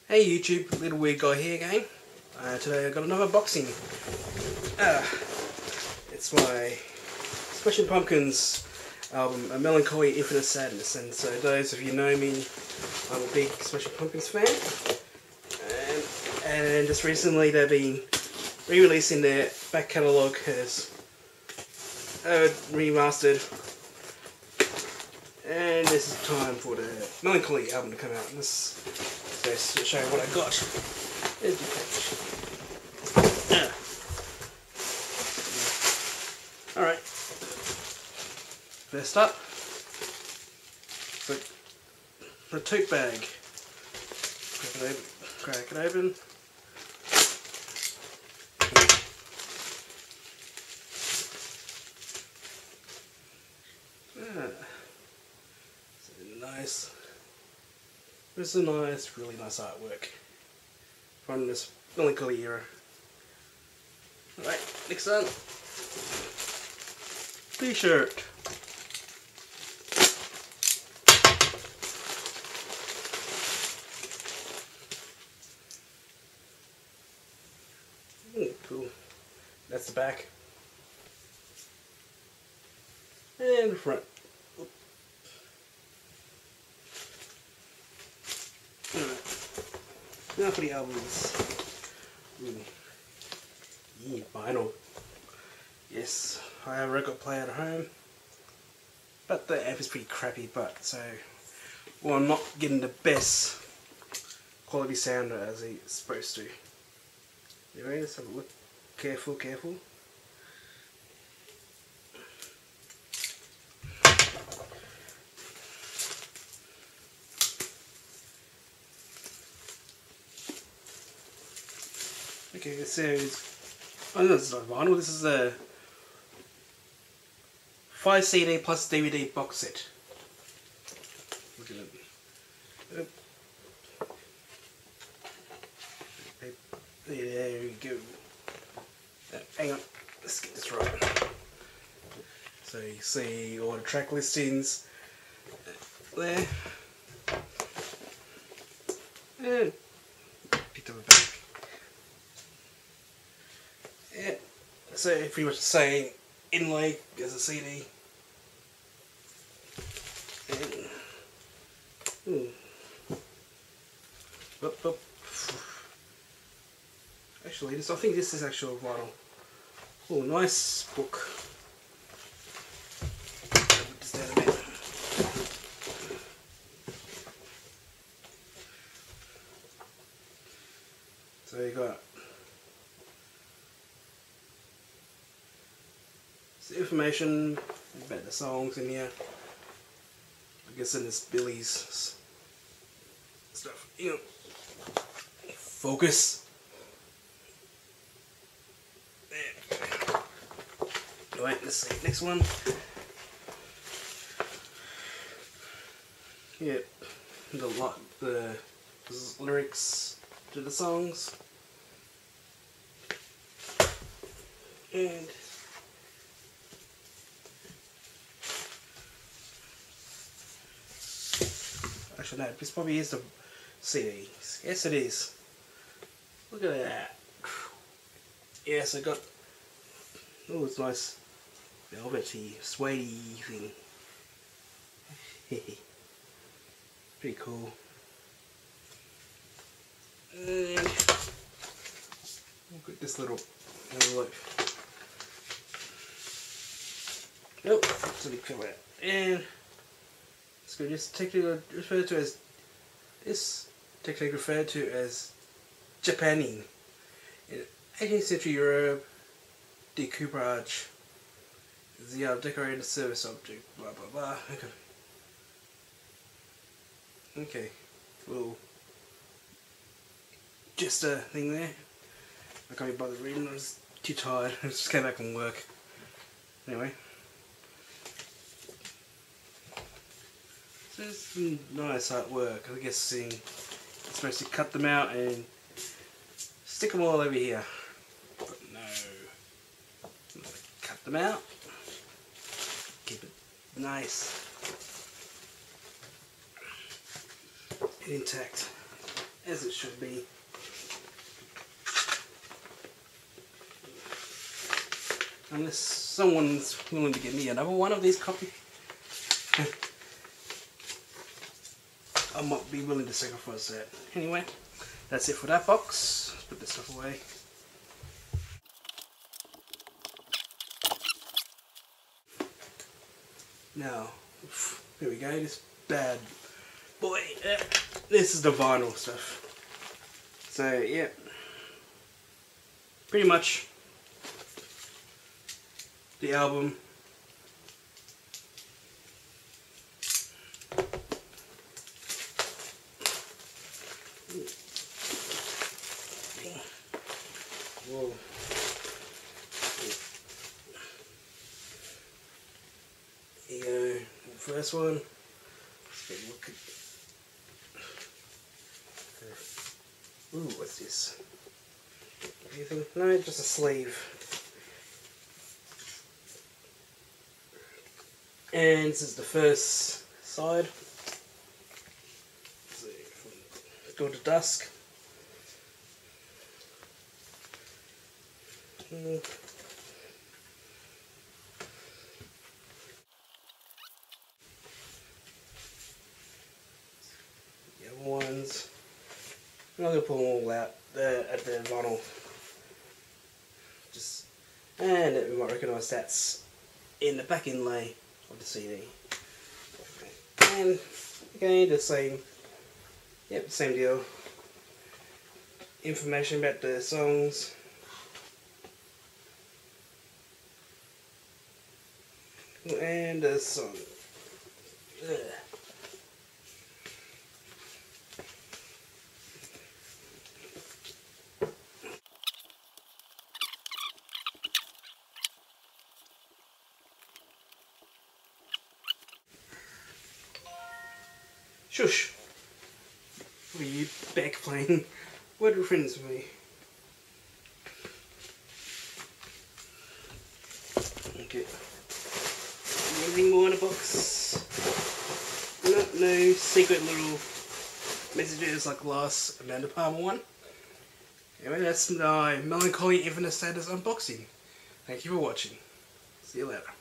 Hey YouTube, Little Weird Guy here again. Today I've got another boxing. It's my Smashing Pumpkins album, A Mellon Collie, Infinite Sadness. And so those of you know me, I'm a big Smashing Pumpkins fan. And just recently they've been re-releasing their back catalogue as remastered. And this is time for the Mellon Collie album to come out. And this is to show you what I got. There's the page. Alright. First up, the tote bag. Crack it open. Nice. This is a really nice artwork from this Mellon Collie era. Alright, next one. T-shirt. Cool. That's the back. And the front. Now for the albums. Yeah, vinyl. Yes, I have a record player at home, but the amp is pretty crappy, well, I'm not getting the best quality sound as it's supposed to. Anyway, let's have a look. Careful. Okay, so oh no, this is not vinyl, this is a 5 CD plus DVD box set. Look at it. There we go. Hang on, let's get this right. So you see all the track listings there. And picked up a back. Yeah, so pretty much the same inlay as a CD. And, actually, I think this is actual vinyl. Oh, nice book. Put this down a bit. So you got information about the songs in here. I guess in this Billy's stuff. You know, focus. There. Alright, let's see. Next one. Yeah, the lyrics to the songs. And actually, no, this probably is the CD. Yes, it is. Look at that. Yes, I got. Oh, it's nice, velvety, suede thing. Pretty cool. And look at this little envelope. Nope, so we come out. And it's good. It's technically referred to as Japanese. In 18th century Europe, decoupage is the decorated service object. Blah blah blah. Okay. Little just a thing there. I can't be bothered reading. I was too tired. I just came back from work. Anyway. There's some nice artwork. I guess you're supposed to cut them out and stick them all over here. But no. I'm gonna cut them out. Keep it nice and intact. as it should be. Unless someone's willing to give me another one of these copies, I might be willing to sacrifice that. Anyway, that's it for that box. Let's put this stuff away. Now, here we go, this bad boy. This is the vinyl stuff. So, yeah. Pretty much the album. Whoa. Here you go, first one. Let's get a look at. Ooh, what's this? Anything? No, just a sleeve. And this is the first side. So, from dawn to dusk. The other ones, I'm not going to pull them all out at the vinyl. And we might recognise that's in the back inlay of the CD. And again, the same, yep, same deal. Information about the songs. And the song. Ugh. Shush! What are you back playing? What are friends with me? Okay. Anything more in a box? No secret little messages like the last Amanda Palmer one. Anyway, that's my Mellon Collie Infinite Status unboxing. Thank you for watching. See you later.